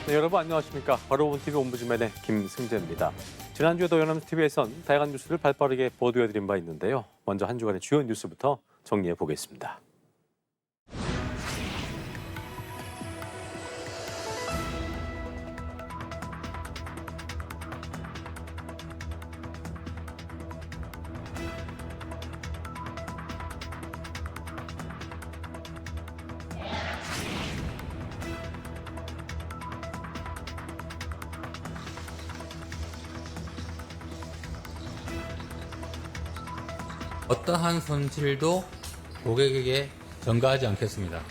네, 여러분 안녕하십니까. 바로 본 TV 옴부즈맨의 김승재입니다. 지난주에도 연합뉴스TV에선 다양한 뉴스를 발빠르게 보도해드린 바 있는데요. 먼저 한 주간의 주요 뉴스부터 정리해 보겠습니다. 어떠한 손실도 고객에게 전가하지 않겠습니다.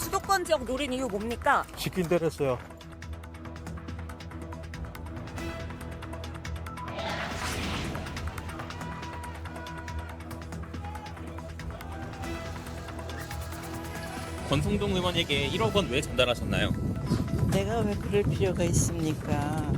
수도권 지역 노린 이유 뭡니까? 시킨 대로 했어요. 권성동 의원에게 1억 원 왜 전달하셨나요? 내가 왜 그럴 필요가 있습니까?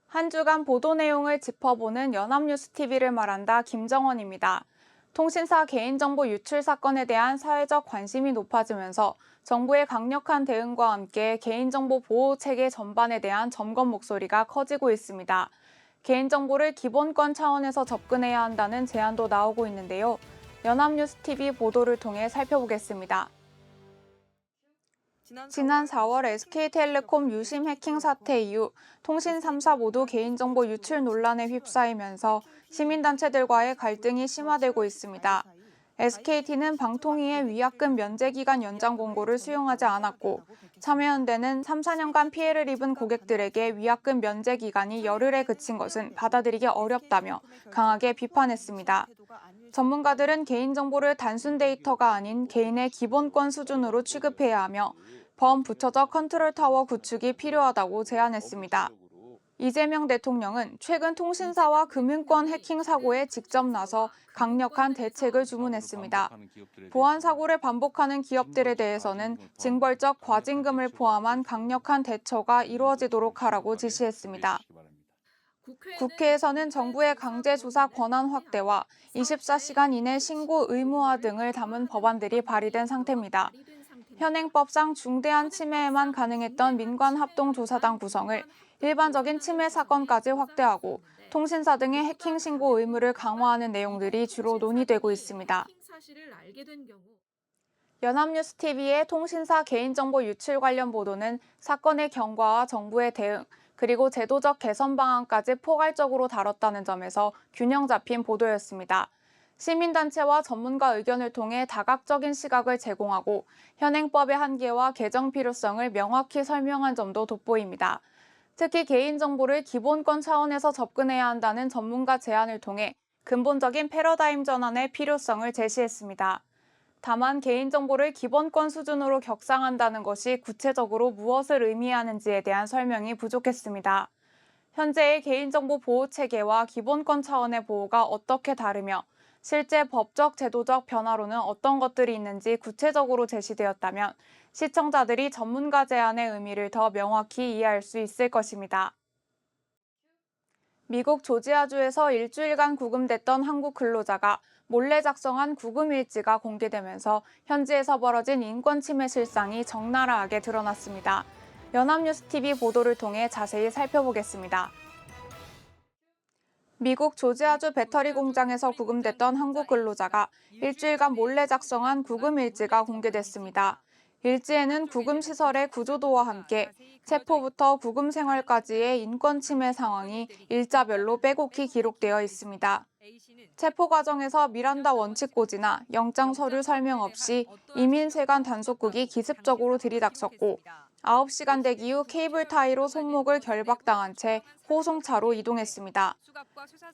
한 주간 보도 내용을 짚어보는 연합뉴스TV를 말한다 김정원입니다. 통신사 개인정보 유출 사건에 대한 사회적 관심이 높아지면서 정부의 강력한 대응과 함께 개인정보 보호 체계 전반에 대한 점검 목소리가 커지고 있습니다. 개인정보를 기본권 차원에서 접근해야 한다는 제안도 나오고 있는데요. 연합뉴스TV 보도를 통해 살펴보겠습니다. 지난 4월 SK텔레콤 유심 해킹 사태 이후 통신 3사 모두 개인정보 유출 논란에 휩싸이면서 시민단체들과의 갈등이 심화되고 있습니다. SKT는 방통위의 위약금 면제 기간 연장 공고를 수용하지 않았고 참여연대는 3, 4년간 피해를 입은 고객들에게 위약금 면제 기간이 열흘에 그친 것은 받아들이기 어렵다며 강하게 비판했습니다. 전문가들은 개인정보를 단순 데이터가 아닌 개인의 기본권 수준으로 취급해야 하며 범부처적 컨트롤타워 구축이 필요하다고 제안했습니다. 이재명 대통령은 최근 통신사와 금융권 해킹 사고에 직접 나서 강력한 대책을 주문했습니다. 보안 사고를 반복하는 기업들에 대해서는 징벌적 과징금을 포함한 강력한 대처가 이루어지도록 하라고 지시했습니다. 국회에서는 정부의 강제 조사 권한 확대와 24시간 이내 신고 의무화 등을 담은 법안들이 발의된 상태입니다. 현행법상 중대한 침해에만 가능했던 민관합동조사당 구성을 일반적인 침해 사건까지 확대하고 통신사 등의 해킹 신고 의무를 강화하는 내용들이 주로 논의되고 있습니다. 연합뉴스TV의 통신사 개인정보 유출 관련 보도는 사건의 경과와 정부의 대응, 그리고 제도적 개선 방안까지 포괄적으로 다뤘다는 점에서 균형 잡힌 보도였습니다. 시민단체와 전문가 의견을 통해 다각적인 시각을 제공하고 현행법의 한계와 개정 필요성을 명확히 설명한 점도 돋보입니다. 특히 개인정보를 기본권 차원에서 접근해야 한다는 전문가 제안을 통해 근본적인 패러다임 전환의 필요성을 제시했습니다. 다만 개인정보를 기본권 수준으로 격상한다는 것이 구체적으로 무엇을 의미하는지에 대한 설명이 부족했습니다. 현재의 개인정보 보호 체계와 기본권 차원의 보호가 어떻게 다르며 실제 법적, 제도적 변화로는 어떤 것들이 있는지 구체적으로 제시되었다면 시청자들이 전문가 제안의 의미를 더 명확히 이해할 수 있을 것입니다. 미국 조지아주에서 일주일간 구금됐던 한국 근로자가 몰래 작성한 구금 일지가 공개되면서 현지에서 벌어진 인권 침해 실상이 적나라하게 드러났습니다. 연합뉴스TV 보도를 통해 자세히 살펴보겠습니다. 미국 조지아주 배터리 공장에서 구금됐던 한국 근로자가 일주일간 몰래 작성한 구금 일지가 공개됐습니다. 일지에는 구금 시설의 구조도와 함께 체포부터 구금 생활까지의 인권 침해 상황이 일자별로 빼곡히 기록되어 있습니다. 체포 과정에서 미란다 원칙고지나 영장 서류 설명 없이 이민세관 단속국이 기습적으로 들이닥쳤고 9시간 대기 후 케이블 타이로 손목을 결박당한 채 호송차로 이동했습니다.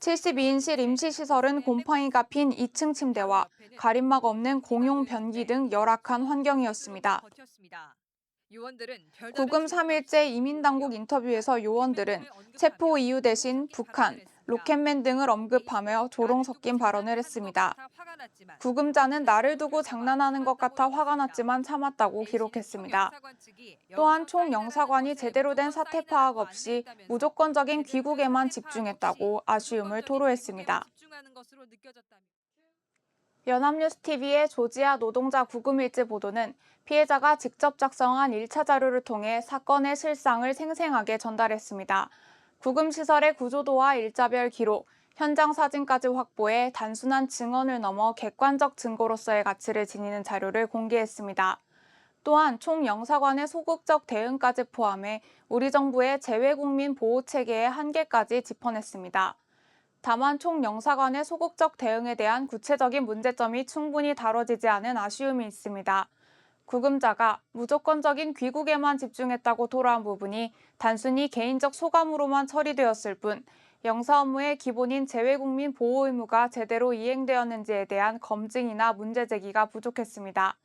72인실 임시시설은 곰팡이가 핀 2층 침대와 가림막 없는 공용 변기 등 열악한 환경이었습니다. 구금 3일째 이민당국 인터뷰에서 요원들은 체포 이유 대신 북한, 로켓맨 등을 언급하며 조롱 섞인 발언을 했습니다. 구금자는 나를 두고 장난하는 것 같아 화가 났지만 참았다고 기록했습니다. 또한 총 영사관이 제대로 된 사태 파악 없이 무조건적인 귀국에만 집중했다고 아쉬움을 토로했습니다. 연합뉴스TV의 조지아 노동자 구금일지 보도는 피해자가 직접 작성한 1차 자료를 통해 사건의 실상을 생생하게 전달했습니다. 구금시설의 구조도와 일자별 기록, 현장 사진까지 확보해 단순한 증언을 넘어 객관적 증거로서의 가치를 지니는 자료를 공개했습니다. 또한 총 영사관의 소극적 대응까지 포함해 우리 정부의 재외국민 보호체계의 한계까지 짚어냈습니다. 다만 총 영사관의 소극적 대응에 대한 구체적인 문제점이 충분히 다뤄지지 않은 아쉬움이 있습니다. 구금자가 무조건적인 귀국에만 집중했다고 토로한 부분이 단순히 개인적 소감으로만 처리되었을 뿐 영사 업무의 기본인 재외국민 보호 의무가 제대로 이행되었는지에 대한 검증이나 문제 제기가 부족했습니다.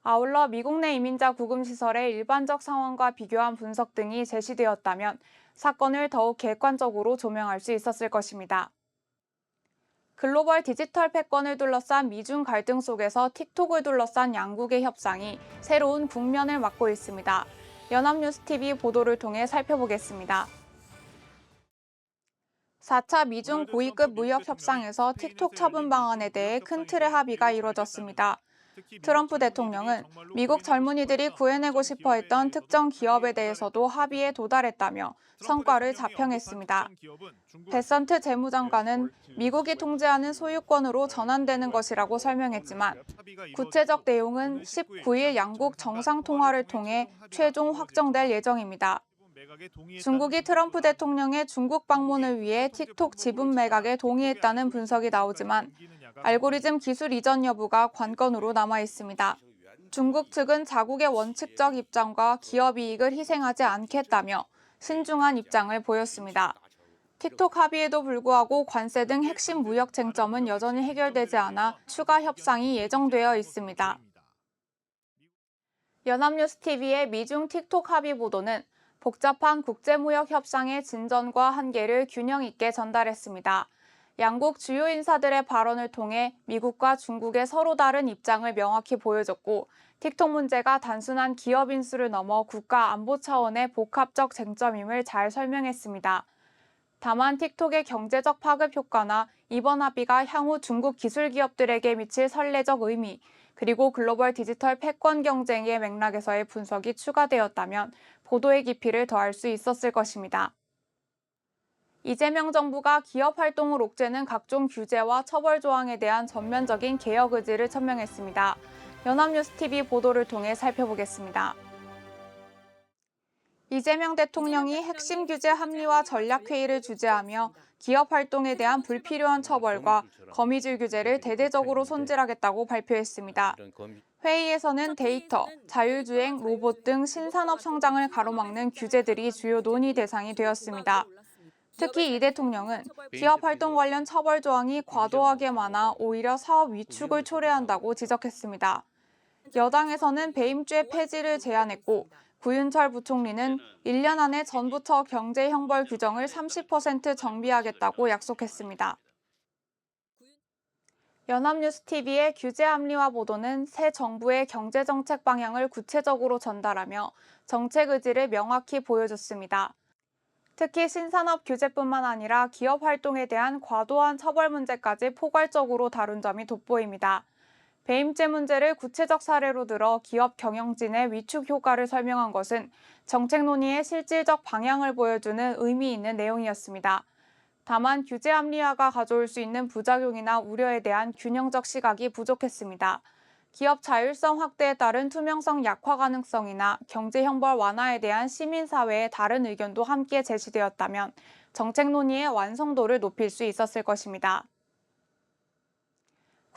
아울러 미국 내 이민자 구금시설의 일반적 상황과 비교한 분석 등이 제시되었다면 사건을 더욱 객관적으로 조명할 수 있었을 것입니다. 글로벌 디지털 패권을 둘러싼 미중 갈등 속에서 틱톡을 둘러싼 양국의 협상이 새로운 국면을 맞고 있습니다. 연합뉴스TV 보도를 통해 살펴보겠습니다. 4차 미중 고위급 무역 협상에서 틱톡 처분 방안에 대해 큰 틀의 합의가 이뤄졌습니다. 트럼프 대통령은 미국 젊은이들이 구해내고 싶어 했던 특정 기업에 대해서도 합의에 도달했다며 성과를 자평했습니다. 베선트 재무장관은 미국이 통제하는 소유권으로 전환되는 것이라고 설명했지만 구체적 내용은 19일 양국 정상통화를 통해 최종 확정될 예정입니다. 중국이 트럼프 대통령의 중국 방문을 위해 틱톡 지분 매각에 동의했다는 분석이 나오지만 알고리즘 기술 이전 여부가 관건으로 남아 있습니다. 중국 측은 자국의 원칙적 입장과 기업 이익을 희생하지 않겠다며 신중한 입장을 보였습니다. 틱톡 합의에도 불구하고 관세 등 핵심 무역 쟁점은 여전히 해결되지 않아 추가 협상이 예정되어 있습니다. 연합뉴스TV의 미중 틱톡 합의 보도는 복잡한 국제무역 협상의 진전과 한계를 균형 있게 전달했습니다. 양국 주요 인사들의 발언을 통해 미국과 중국의 서로 다른 입장을 명확히 보여줬고 틱톡 문제가 단순한 기업 인수를 넘어 국가 안보 차원의 복합적 쟁점임을 잘 설명했습니다. 다만 틱톡의 경제적 파급 효과나 이번 합의가 향후 중국 기술 기업들에게 미칠 선례적 의미, 그리고 글로벌 디지털 패권 경쟁의 맥락에서의 분석이 추가되었다면 보도의 깊이를 더할 수 있었을 것입니다. 이재명 정부가 기업 활동을 옥죄는 각종 규제와 처벌 조항에 대한 전면적인 개혁 의지를 천명했습니다. 연합뉴스TV 보도를 통해 살펴보겠습니다. 이재명 대통령이 핵심 규제 합리화 전략회의를 주재하며 기업 활동에 대한 불필요한 처벌과 거미줄 규제를 대대적으로 손질하겠다고 발표했습니다. 회의에서는 데이터, 자율주행, 로봇 등 신산업 성장을 가로막는 규제들이 주요 논의 대상이 되었습니다. 특히 이 대통령은 기업 활동 관련 처벌 조항이 과도하게 많아 오히려 사업 위축을 초래한다고 지적했습니다. 여당에서는 배임죄 폐지를 제안했고 구윤철 부총리는 1년 안에 전부처 경제 형벌 규정을 30% 정비하겠다고 약속했습니다. 연합뉴스TV의 규제 합리화 보도는 새 정부의 경제정책 방향을 구체적으로 전달하며 정책 의지를 명확히 보여줬습니다. 특히 신산업 규제뿐만 아니라 기업 활동에 대한 과도한 처벌 문제까지 포괄적으로 다룬 점이 돋보입니다. 배임죄 문제를 구체적 사례로 들어 기업 경영진의 위축 효과를 설명한 것은 정책 논의의 실질적 방향을 보여주는 의미 있는 내용이었습니다. 다만 규제 합리화가 가져올 수 있는 부작용이나 우려에 대한 균형적 시각이 부족했습니다. 기업 자율성 확대에 따른 투명성 약화 가능성이나 경제 형벌 완화에 대한 시민사회의 다른 의견도 함께 제시되었다면 정책 논의의 완성도를 높일 수 있었을 것입니다.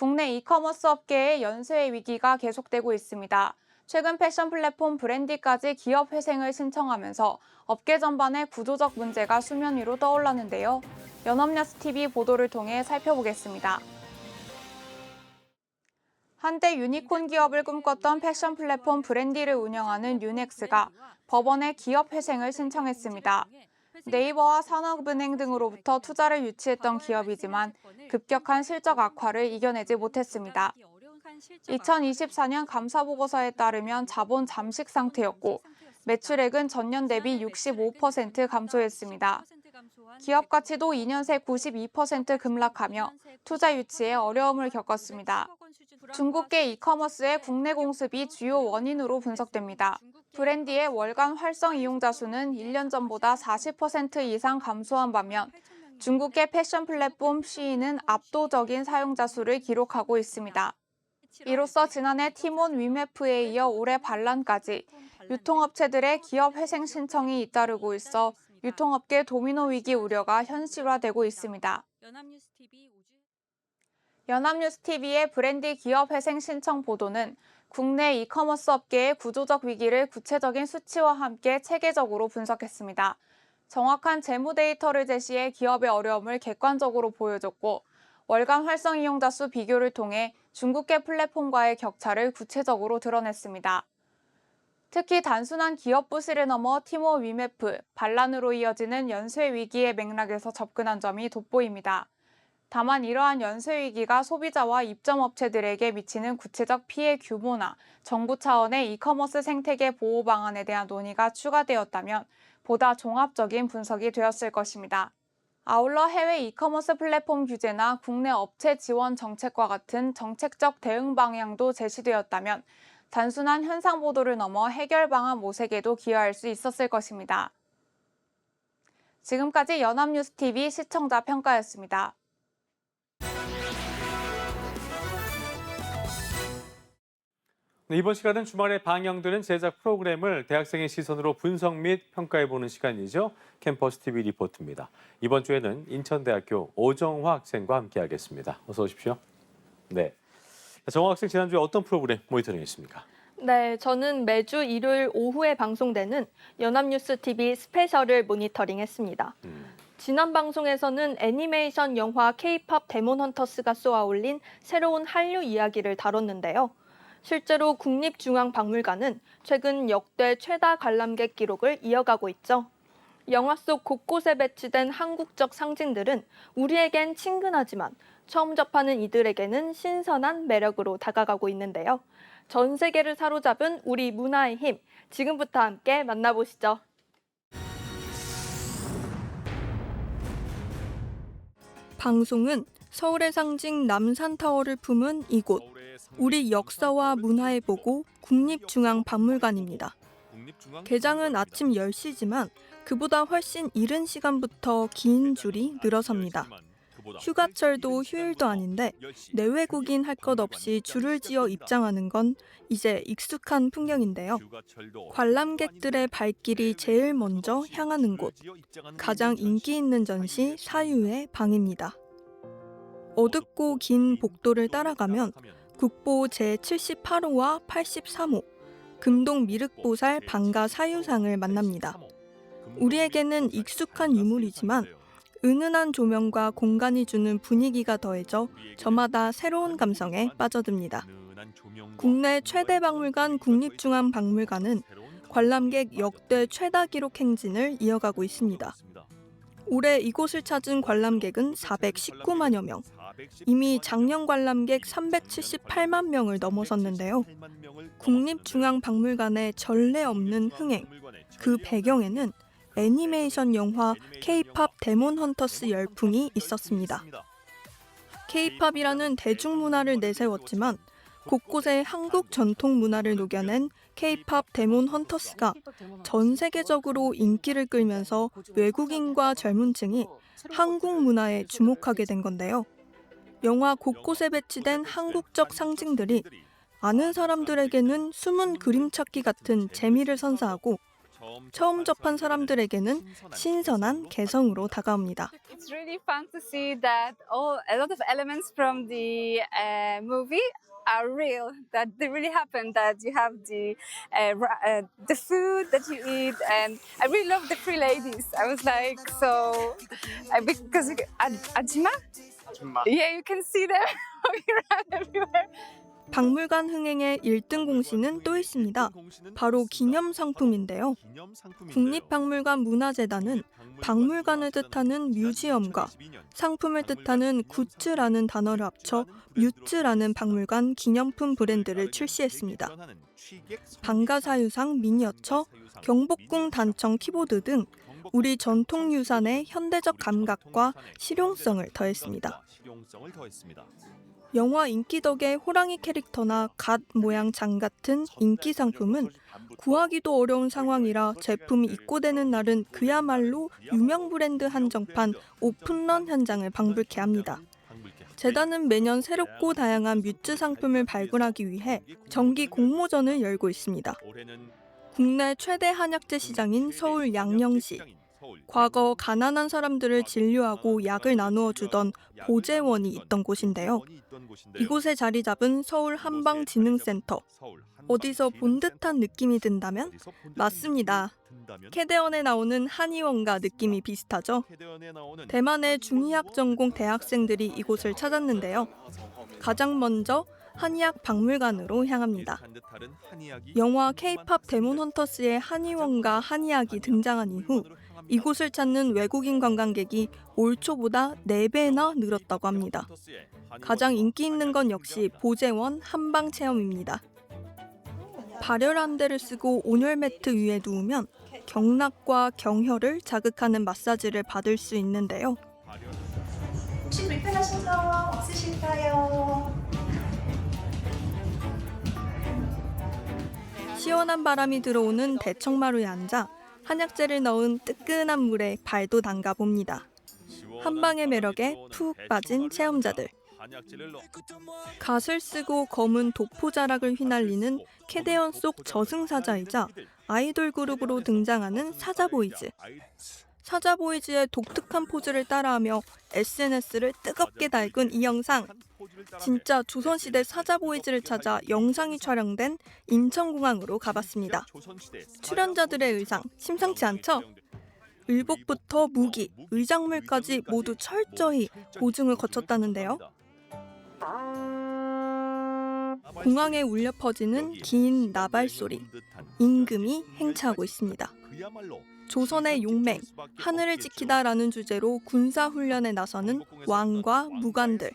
국내 이커머스 업계의 연쇄 위기가 계속되고 있습니다. 최근 패션 플랫폼 브랜디까지 기업 회생을 신청하면서 업계 전반의 구조적 문제가 수면 위로 떠올랐는데요. 연합뉴스TV 보도를 통해 살펴보겠습니다. 한때 유니콘 기업을 꿈꿨던 패션 플랫폼 브랜디를 운영하는 유넥스가 법원에 기업 회생을 신청했습니다. 네이버와 산업은행 등으로부터 투자를 유치했던 기업이지만 급격한 실적 악화를 이겨내지 못했습니다. 2024년 감사보고서에 따르면 자본 잠식 상태였고 매출액은 전년 대비 65% 감소했습니다. 기업 가치도 2년 새 92% 급락하며 투자 유치에 어려움을 겪었습니다. 중국계 이커머스의 국내 공습이 주요 원인으로 분석됩니다. 브랜디의 월간 활성 이용자 수는 1년 전보다 40% 이상 감소한 반면 중국계 패션 플랫폼 쉬인은 압도적인 사용자 수를 기록하고 있습니다. 이로써 지난해 티몬 위메프에 이어 올해 반란까지 유통업체들의 기업 회생 신청이 잇따르고 있어 유통업계 도미노 위기 우려가 현실화되고 있습니다. 연합뉴스TV의 브랜디 기업 회생 신청 보도는 국내 이커머스 업계의 구조적 위기를 구체적인 수치와 함께 체계적으로 분석했습니다. 정확한 재무 데이터를 제시해 기업의 어려움을 객관적으로 보여줬고 월간 활성 이용자 수 비교를 통해 중국계 플랫폼과의 격차를 구체적으로 드러냈습니다. 특히 단순한 기업 부실을 넘어 티모 위메프, 반란으로 이어지는 연쇄 위기의 맥락에서 접근한 점이 돋보입니다. 다만 이러한 연쇄 위기가 소비자와 입점업체들에게 미치는 구체적 피해 규모나 정부 차원의 이커머스 생태계 보호 방안에 대한 논의가 추가되었다면 보다 종합적인 분석이 되었을 것입니다. 아울러 해외 이커머스 플랫폼 규제나 국내 업체 지원 정책과 같은 정책적 대응 방향도 제시되었다면 단순한 현상 보도를 넘어 해결 방안 모색에도 기여할 수 있었을 것입니다. 지금까지 연합뉴스TV 시청자 평가였습니다. 네, 이번 시간은 주말에 방영되는 제작 프로그램을 대학생의 시선으로 분석 및 평가해보는 시간이죠. 캠퍼스 TV 리포트입니다. 이번 주에는 인천대학교 오정화 학생과 함께하겠습니다. 어서 오십시오. 네, 정화 학생 지난주에 어떤 프로그램 모니터링했습니까? 네, 저는 매주 일요일 오후에 방송되는 연합뉴스TV 스페셜을 모니터링했습니다. 지난 방송에서는 애니메이션 영화 K-팝 데몬 헌터스가 쏘아올린 새로운 한류 이야기를 다뤘는데요. 실제로 국립중앙박물관은 최근 역대 최다 관람객 기록을 이어가고 있죠. 영화 속 곳곳에 배치된 한국적 상징들은 우리에겐 친근하지만 처음 접하는 이들에게는 신선한 매력으로 다가가고 있는데요. 전 세계를 사로잡은 우리 문화의 힘, 지금부터 함께 만나보시죠. 방송은 서울의 상징 남산타워를 품은 이곳, 우리 역사와 문화의 보고 국립중앙박물관입니다. 개장은 아침 10시지만 그보다 훨씬 이른 시간부터 긴 줄이 늘어섭니다. 휴가철도 휴일도 아닌데 내외국인 할 것 없이 줄을 지어 입장하는 건 이제 익숙한 풍경인데요. 관람객들의 발길이 제일 먼저 향하는 곳, 가장 인기 있는 전시 사유의 방입니다. 어둡고 긴 복도를 따라가면 국보 제78호와 83호, 금동 미륵보살 방가 사유상을 만납니다. 우리에게는 익숙한 유물이지만 은은한 조명과 공간이 주는 분위기가 더해져 저마다 새로운 감성에 빠져듭니다. 국내 최대 박물관 국립중앙박물관은 관람객 역대 최다 기록 행진을 이어가고 있습니다. 올해 이곳을 찾은 관람객은 419만여 명, 이미 작년 관람객 378만 명을 넘어섰는데요. 국립중앙박물관의 전례 없는 흥행, 그 배경에는 애니메이션 영화 K-팝 데몬 헌터스 열풍이 있었습니다. K-팝이라는 대중문화를 내세웠지만 곳곳에 한국 전통 문화를 녹여낸 K-팝 데몬 헌터스가 전 세계적으로 인기를 끌면서 외국인과 젊은 층이 한국 문화에 주목하게 된 건데요. 영화 곳곳에 배치된 한국적 상징들이 아는 사람들에게는 숨은 그림 찾기 같은 재미를 선사하고 처음 접한 사람들에게는 신선한 개성으로 다가옵니다. It's really fun to see that a lot of elements from the movie are real, that they really happen, that you have the food that you eat, and I really love the three ladies. I was like, so, because Ajima? Yeah, you can see them walking around everywhere. 박물관 흥행의 1등 공신은 또 있습니다. 바로 기념상품인데요. 국립박물관 문화재단은 박물관을 뜻하는 뮤지엄과 상품을 뜻하는 굿즈라는 단어를 합쳐 뮤즈라는 박물관 기념품 브랜드를 출시했습니다. 방가사유상 미니어처, 경복궁 단청 키보드 등 우리 전통 유산의 현대적 감각과 실용성을 더했습니다. 영화 인기 덕의 호랑이 캐릭터나 갓 모양 장 같은 인기 상품은 구하기도 어려운 상황이라 제품이 입고되는 날은 그야말로 유명 브랜드 한정판 오픈런 현장을 방불케 합니다. 재단은 매년 새롭고 다양한 뮤즈 상품을 발굴하기 위해 정기 공모전을 열고 있습니다. 국내 최대 한약재 시장인 서울 양령시. 과거 가난한 사람들을 진료하고 약을 나누어 주던 보재원이 있던 곳인데요. 이곳에 자리 잡은 서울 한방지능센터. 어디서 본 듯한 느낌이 든다면? 맞습니다. 캐대원에 나오는 한의원과 느낌이 비슷하죠. 대만의 중의학 전공 대학생들이 이곳을 찾았는데요. 가장 먼저 한의학 박물관으로 향합니다. 영화 K-팝 데몬 헌터스의 한의원과 한의학이 등장한 이후 이곳을 찾는 외국인 관광객이 올 초보다 4배나 늘었다고 합니다. 가장 인기 있는 건 역시 보재원 한방 체험입니다. 발열 안대를 쓰고 온열 매트 위에 누우면 경락과 경혈을 자극하는 마사지를 받을 수 있는데요. 혹시 불편하신 거 없으실까요? 시원한 바람이 들어오는 대청마루에 앉아 한약재를 넣은 뜨끈한 물에 발도 담가 봅니다. 한방의 매력에 푹 빠진 체험자들. 갓을 쓰고 검은 도포자락을 휘날리는 캐대원 속 저승사자이자 아이돌 그룹으로 등장하는 사자보이즈. 사자보이즈의 독특한 포즈를 따라하며 SNS를 뜨겁게 달군 이 영상. 진짜 조선시대 사자보이즈를 찾아 영상이 촬영된 인천공항으로 가봤습니다. 출연자들의 의상 심상치 않죠? 의복부터 무기, 의작물까지 모두 철저히 고증을 거쳤다는데요. 공항에 울려 퍼지는 긴 나발 소리, 임금이 행차하고 있습니다. 조선의 용맹, 하늘을 지키다라는 주제로 군사훈련에 나서는 왕과 무관들,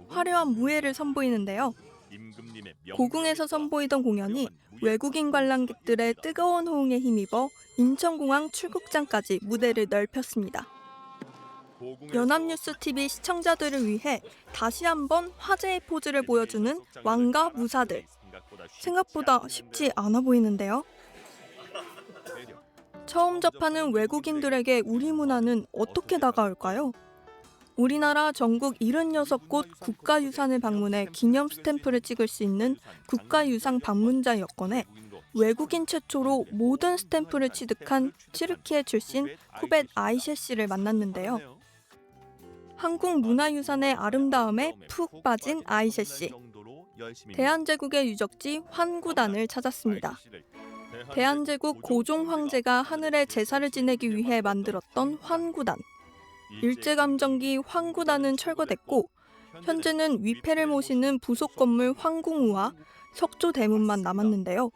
화려한 무예를 선보이는데요. 고궁에서 선보이던 공연이 외국인 관람객들의 뜨거운 호응에 힘입어 인천공항 출국장까지 무대를 넓혔습니다. 연합뉴스TV 시청자들을 위해 다시 한번 화제의 포즈를 보여주는 왕과 무사들. 생각보다 쉽지 않아 보이는데요. 처음 접하는 외국인들에게 우리 문화는 어떻게 다가올까요? 우리나라 전국 76곳 국가유산을 방문해 기념 스탬프를 찍을 수 있는 국가유산 방문자 여권에 외국인 최초로 모든 스탬프를 취득한 튀르키예 출신 쿠벳 아이셰 씨를 만났는데요. 한국 문화유산의 아름다움에 푹 빠진 아이셰 씨. 대한제국의 유적지 환구단을 찾았습니다. 대한제국 고종 황제가 하늘에 제사를 지내기 위해 만들었던 환구단. 일제감정기 환구단은 철거됐고 현재는 위패를 모시는 부속 건물 황궁우와 석조 대문만 남았는데요.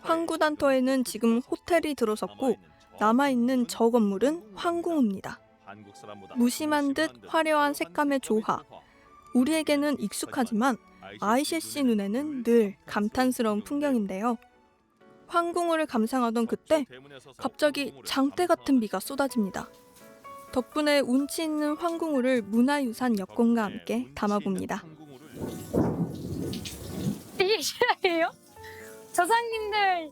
환구단터에는 지금 호텔이 들어섰고 남아있는 저 건물은 황궁우입니다. 무심한 듯 화려한 색감의 조화. 우리에게는 익숙하지만 아이셰 씨 눈에는 늘 감탄스러운 풍경인데요. 황궁우를 감상하던 그때 갑자기 장대 같은 비가 쏟아집니다. 덕분에 운치 있는 황궁우를 문화유산 여권과 함께 담아봅니다. 이게 실화예요? 조상님들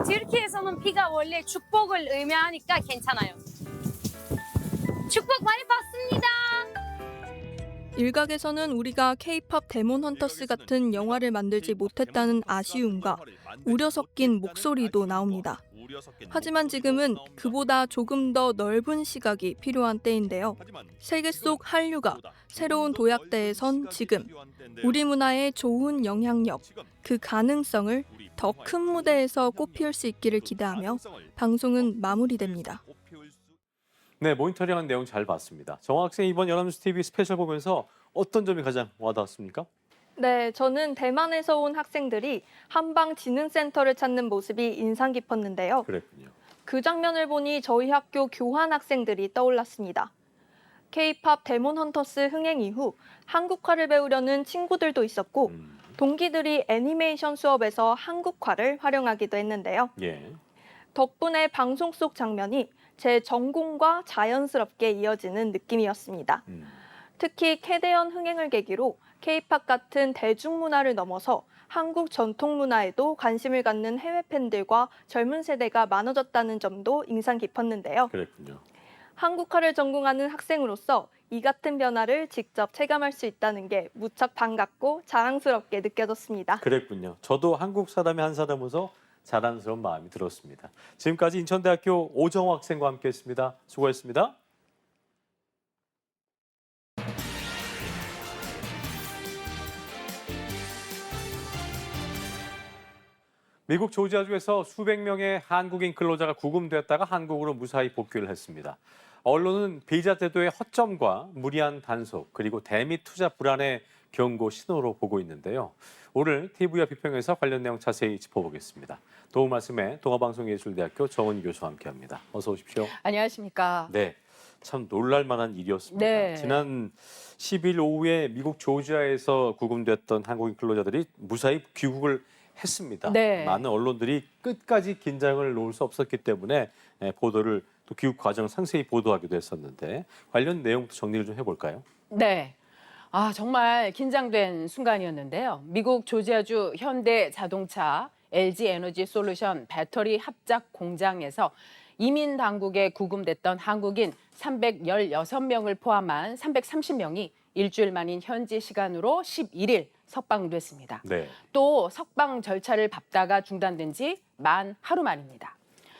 튀르키예에서는 비가 원래 축복을 의미하니까 괜찮아요. 축복 많이 받습니다. 일각에서는 우리가 K-팝 데몬 헌터스 같은 영화를 만들지 못했다는 아쉬움과 우려 섞인 목소리도 나옵니다. 하지만 지금은 그보다 조금 더 넓은 시각이 필요한 때인데요. 세계 속 한류가 새로운 도약대에 선 지금 우리 문화의 좋은 영향력, 그 가능성을 더 큰 무대에서 꽃피울 수 있기를 기대하며 방송은 마무리됩니다. 네, 모니터링한 내용 잘 봤습니다. 정학 학생 이번 연합뉴스 TV 스페셜 보면서 어떤 점이 가장 와닿았습니까? 네, 저는 대만에서 온 학생들이 한방지능센터를 찾는 모습이 인상 깊었는데요. 그랬군요. 그 장면을 보니 저희 학교 교환 학생들이 떠올랐습니다. K-팝 데몬 헌터스 흥행 이후 한국화를 배우려는 친구들도 있었고 동기들이 애니메이션 수업에서 한국화를 활용하기도 했는데요. 예. 덕분에 방송 속 장면이 제 전공과 자연스럽게 이어지는 느낌이었습니다. 특히 캐대언 흥행을 계기로 K-팝 같은 대중문화를 넘어서 한국 전통문화에도 관심을 갖는 해외 팬들과 젊은 세대가 많아졌다는 점도 인상 깊었는데요. 그랬군요. 한국화를 전공하는 학생으로서 이 같은 변화를 직접 체감할 수 있다는 게 무척 반갑고 자랑스럽게 느껴졌습니다. 그랬군요. 저도 한국 사람의 한 사람으로서 자랑스러운 마음이 들었습니다. 지금까지 인천대학교 오정호 학생과 함께했습니다. 수고했습니다. 미국 조지아주에서 수백 명의 한국인 근로자가 구금됐다가 한국으로 무사히 복귀를 했습니다. 언론은 비자 제도의 허점과 무리한 단속, 그리고 대미 투자 불안의 경고 신호로 보고 있는데요. 오늘 TV와 비평에서 관련 내용 자세히 짚어보겠습니다. 도움 말씀에 동아방송예술대학교 정은희 교수와 함께합니다. 어서 오십시오. 안녕하십니까. 네, 참 놀랄만한 일이었습니다. 네. 지난 10일 오후에 미국 조지아에서 구금됐던 한국인 근로자들이 무사히 귀국을 했습니다. 네. 많은 언론들이 끝까지 긴장을 놓을 수 없었기 때문에 보도를 또 귀국 과정을 상세히 보도하기도 했었는데 관련 내용도 정리를 좀 해볼까요? 네. 정말 긴장된 순간이었는데요. 미국 조지아주 현대 자동차 LG 에너지 솔루션 배터리 합작 공장에서 이민 당국에 구금됐던 한국인 316명을 포함한 330명이 일주일 만인 현지 시간으로 11일 석방됐습니다. 네. 또 석방 절차를 밟다가 중단된 지 만 하루 만입니다.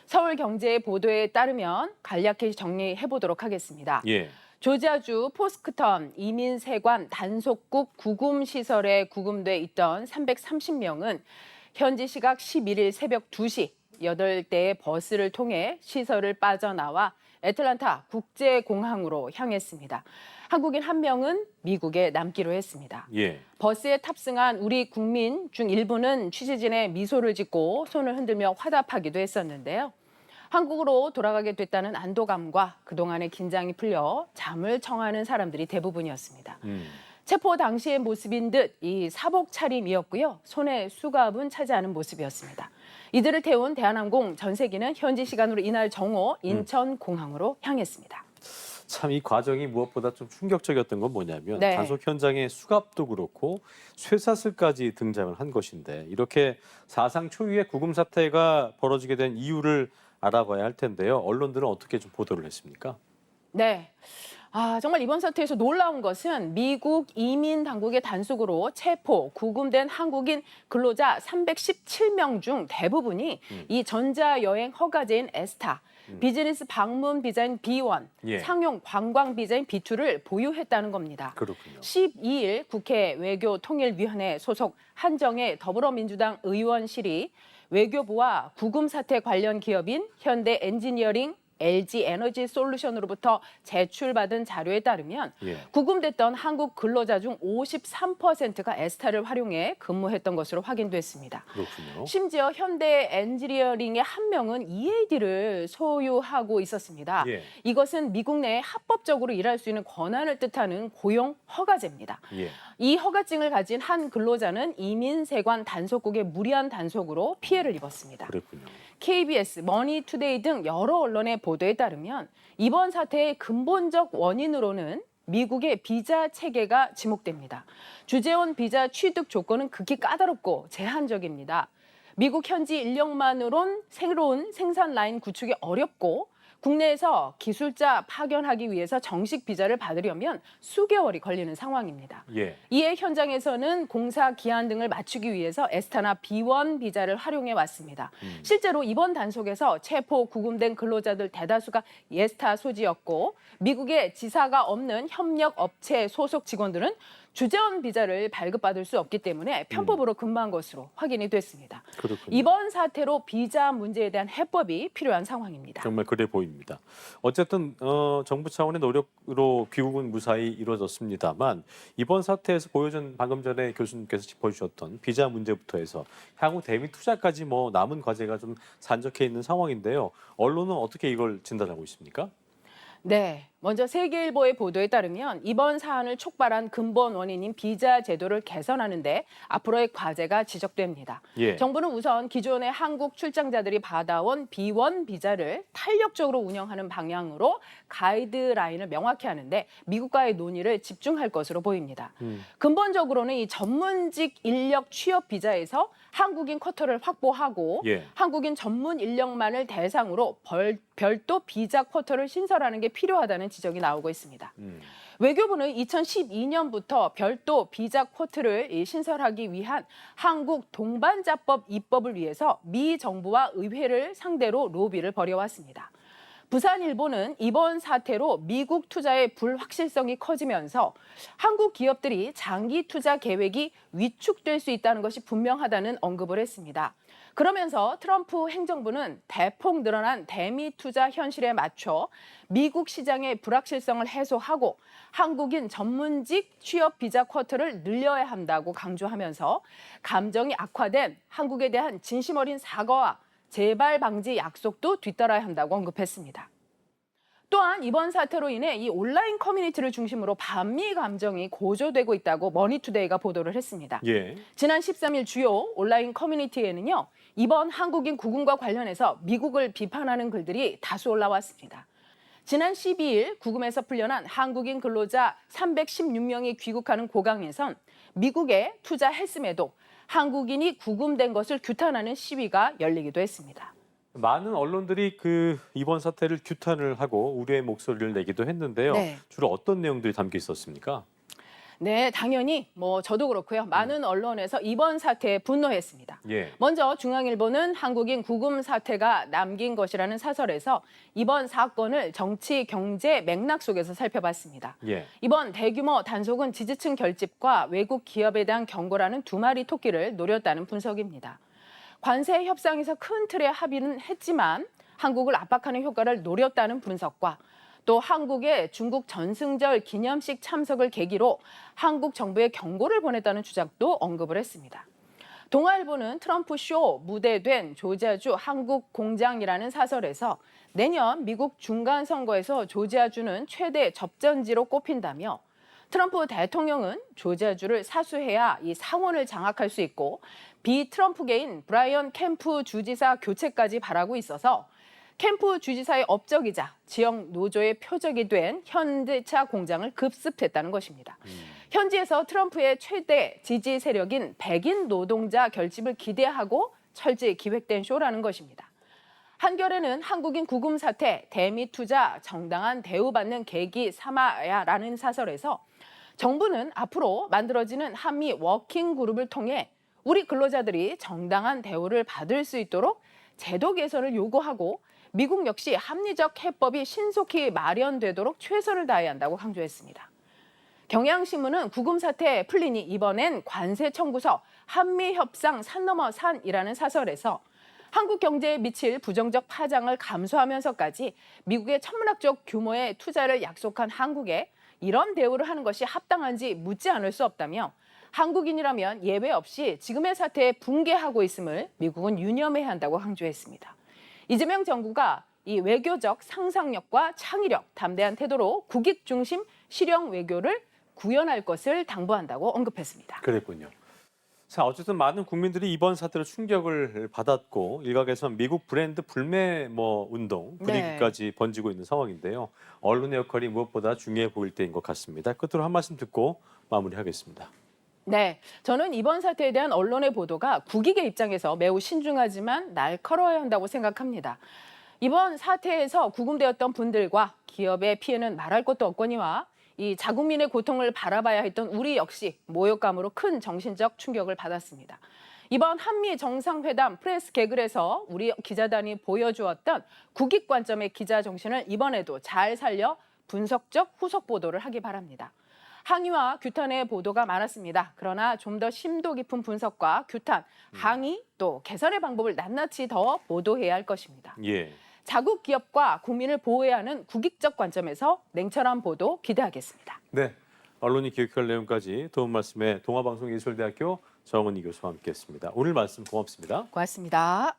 서울경제의 보도에 따르면 간략히 정리해 보도록 하겠습니다. 예. 조지아주 포스크턴 이민세관 단속국 구금시설에 구금돼 있던 330명은 현지 시각 11일 새벽 2시 8대의 버스를 통해 시설을 빠져나와 애틀랜타 국제공항으로 향했습니다. 한국인 한 명은 미국에 남기로 했습니다. 예. 버스에 탑승한 우리 국민 중 일부는 취재진에 미소를 짓고 손을 흔들며 화답하기도 했었는데요. 한국으로 돌아가게 됐다는 안도감과 그동안의 긴장이 풀려 잠을 청하는 사람들이 대부분이었습니다. 체포 당시의 모습인 듯 이 사복 차림이었고요. 손에 수갑은 차지 않은 모습이었습니다. 이들을 태운 대한항공 전세기는 현지 시간으로 이날 정오 인천공항으로 향했습니다. 참 이 과정이 무엇보다 좀 충격적이었던 건 뭐냐면 네. 단속 현장에 수갑도 그렇고 쇠사슬까지 등장을 한 것인데 이렇게 사상 초유의 구금 사태가 벌어지게 된 이유를 알아봐야 할 텐데요. 언론들은 어떻게 좀 보도를 했습니까? 네. 정말 이번 사태에서 놀라운 것은 미국 이민 당국의 단속으로 체포, 구금된 한국인 근로자 317명 중 대부분이 이 전자여행 허가제인 에스타, 비즈니스 방문 비자인 B1, 예. 상용 관광 비자인 B2를 보유했다는 겁니다. 그렇군요. 12일 국회 외교통일위원회 소속 한정혜 더불어민주당 의원실이 외교부와 구금 사태 관련 기업인 현대 엔지니어링, LG 에너지 솔루션으로부터 제출받은 자료에 따르면 예. 구금됐던 한국 근로자 중 53%가 에스타를 활용해 근무했던 것으로 확인됐습니다. 그렇군요. 심지어 현대 엔지니어링의 한 명은 EAD를 소유하고 있었습니다. 예. 이것은 미국 내에 합법적으로 일할 수 있는 권한을 뜻하는 고용 허가제입니다. 예. 이 허가증을 가진 한 근로자는 이민세관 단속국의 무리한 단속으로 피해를 입었습니다. 그랬군요. KBS, 머니투데이 등 여러 언론의 보도에 따르면 이번 사태의 근본적 원인으로는 미국의 비자 체계가 지목됩니다. 주재원 비자 취득 조건은 극히 까다롭고 제한적입니다. 미국 현지 인력만으론 새로운 생산 라인 구축이 어렵고 국내에서 기술자 파견하기 위해서 정식 비자를 받으려면 수개월이 걸리는 상황입니다. 예. 이에 현장에서는 공사 기한 등을 맞추기 위해서 에스타나 B1 비자를 활용해 왔습니다. 실제로 이번 단속에서 체포 구금된 근로자들 대다수가 에스타 소지였고 미국에 지사가 없는 협력 업체 소속 직원들은 주재원 비자를 발급받을 수 없기 때문에 편법으로 근무한 것으로 확인이 됐습니다. 그렇군요. 이번 사태로 비자 문제에 대한 해법이 필요한 상황입니다. 정말 그래 보입니다. 어쨌든 정부 차원의 노력으로 귀국은 무사히 이루어졌습니다만 이번 사태에서 보여준 방금 전에 교수님께서 짚어주셨던 비자 문제부터 해서 향후 대미 투자까지 뭐 남은 과제가 좀 산적해 있는 상황인데요. 언론은 어떻게 이걸 진단하고 있습니까? 네, 먼저 세계일보의 보도에 따르면 이번 사안을 촉발한 근본 원인인 비자 제도를 개선하는 데 앞으로의 과제가 지적됩니다. 예. 정부는 우선 기존의 한국 출장자들이 받아온 B1 비자를 탄력적으로 운영하는 방향으로 가이드라인을 명확히 하는데 미국과의 논의를 집중할 것으로 보입니다. 근본적으로는 이 전문직 인력 취업 비자에서 한국인 쿼터를 확보하고 예. 한국인 전문 인력만을 대상으로 별도 비자 쿼터를 신설하는 게 필요하다는 지적이 나오고 있습니다. 외교부는 2012년부터 별도 비자 쿼터를 신설하기 위한 한국 동반자법 입법을 위해서 미 정부와 의회를 상대로 로비를 벌여왔습니다. 부산일보는 이번 사태로 미국 투자의 불확실성이 커지면서 한국 기업들이 장기 투자 계획이 위축될 수 있다는 것이 분명하다는 언급을 했습니다. 그러면서 트럼프 행정부는 대폭 늘어난 대미 투자 현실에 맞춰 미국 시장의 불확실성을 해소하고 한국인 전문직 취업 비자 쿼터를 늘려야 한다고 강조하면서 감정이 악화된 한국에 대한 진심 어린 사과와 재발 방지 약속도 뒤따라야 한다고 언급했습니다. 또한 이번 사태로 인해 이 온라인 커뮤니티를 중심으로 반미 감정이 고조되고 있다고 머니투데이가 보도를 했습니다. 예. 지난 13일 주요 온라인 커뮤니티에는요. 이번 한국인 구금과 관련해서 미국을 비판하는 글들이 다수 올라왔습니다. 지난 12일 구금에서 풀려난 한국인 근로자 316명이 귀국하는 고강에선 미국에 투자했음에도 한국인이 구금된 것을 규탄하는 시위가 열리기도 했습니다. 많은 언론들이 이번 사태를 규탄을 하고 우려의 목소리를 내기도 했는데요. 네. 주로 어떤 내용들이 담겨 있었습니까? 네, 당연히 저도 그렇고요. 많은 언론에서 이번 사태에 분노했습니다. 예. 먼저 중앙일보는 한국인 구금 사태가 남긴 것이라는 사설에서 이번 사건을 정치, 경제 맥락 속에서 살펴봤습니다. 예. 이번 대규모 단속은 지지층 결집과 외국 기업에 대한 경고라는 두 마리 토끼를 노렸다는 분석입니다. 관세 협상에서 큰 틀의 합의는 했지만 한국을 압박하는 효과를 노렸다는 분석과 또 한국의 중국 전승절 기념식 참석을 계기로 한국 정부에 경고를 보냈다는 주장도 언급을 했습니다. 동아일보는 트럼프 쇼 무대된 조지아주 한국 공장이라는 사설에서 내년 미국 중간 선거에서 조지아주는 최대 접전지로 꼽힌다며 트럼프 대통령은 조지아주를 사수해야 이 상원을 장악할 수 있고 비트럼프계인 브라이언 캠프 주지사 교체까지 바라고 있어서 캠프 주지사의 업적이자 지역 노조의 표적이 된 현대차 공장을 급습했다는 것입니다. 현지에서 트럼프의 최대 지지 세력인 백인 노동자 결집을 기대하고 철저히 기획된 쇼라는 것입니다. 한겨레는 한국인 구금 사태, 대미 투자, 정당한 대우받는 계기 삼아야라는 사설에서 정부는 앞으로 만들어지는 한미 워킹 그룹을 통해 우리 근로자들이 정당한 대우를 받을 수 있도록 제도 개선을 요구하고 미국 역시 합리적 해법이 신속히 마련되도록 최선을 다해야 한다고 강조했습니다. 경향신문은 구금 사태 풀리니 이번엔 관세 청구서 한미협상 산 넘어 산이라는 사설에서 한국 경제에 미칠 부정적 파장을 감수하면서까지 미국의 천문학적 규모의 투자를 약속한 한국에 이런 대우를 하는 것이 합당한지 묻지 않을 수 없다며 한국인이라면 예외 없이 지금의 사태에 붕괴하고 있음을 미국은 유념해야 한다고 강조했습니다. 이재명 정부가 이 외교적 상상력과 창의력, 담대한 태도로 국익 중심 실용 외교를 구현할 것을 당부한다고 언급했습니다. 그랬군요. 자, 어쨌든 많은 국민들이 이번 사태로 충격을 받았고 일각에서는 미국 브랜드 불매 운동 분위기까지 번지고 있는 상황인데요. 언론의 역할이 무엇보다 중요해 보일 때인 것 같습니다. 끝으로 한 말씀 듣고 마무리하겠습니다. 네, 저는 이번 사태에 대한 언론의 보도가 국익의 입장에서 매우 신중하지만 날카로워야 한다고 생각합니다. 이번 사태에서 구금되었던 분들과 기업의 피해는 말할 것도 없거니와 이 자국민의 고통을 바라봐야 했던 우리 역시 모욕감으로 큰 정신적 충격을 받았습니다. 이번 한미 정상회담 프레스 개글에서 우리 기자단이 보여주었던 국익 관점의 기자 정신을 이번에도 잘 살려 분석적 후속 보도를 하기 바랍니다. 항의와 규탄의 보도가 많았습니다. 그러나 좀 더 심도 깊은 분석과 규탄, 항의 또 개선의 방법을 낱낱이 더 보도해야 할 것입니다. 예. 자국 기업과 국민을 보호해야 하는 국익적 관점에서 냉철한 보도 기대하겠습니다. 네. 언론이 기획할 내용까지 도움 말씀에 동아방송예술대학교 정은희 교수와 함께했습니다. 오늘 말씀 고맙습니다. 고맙습니다.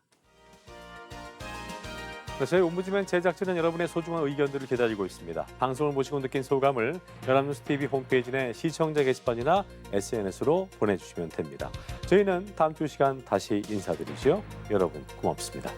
네, 저희 옴부즈맨 제작진은 여러분의 소중한 의견들을 기다리고 있습니다. 방송을 보시고 느낀 소감을 연합뉴스TV 홈페이지 내 시청자 게시판이나 SNS로 보내주시면 됩니다. 저희는 다음 주 시간 다시 인사드리죠. 여러분 고맙습니다.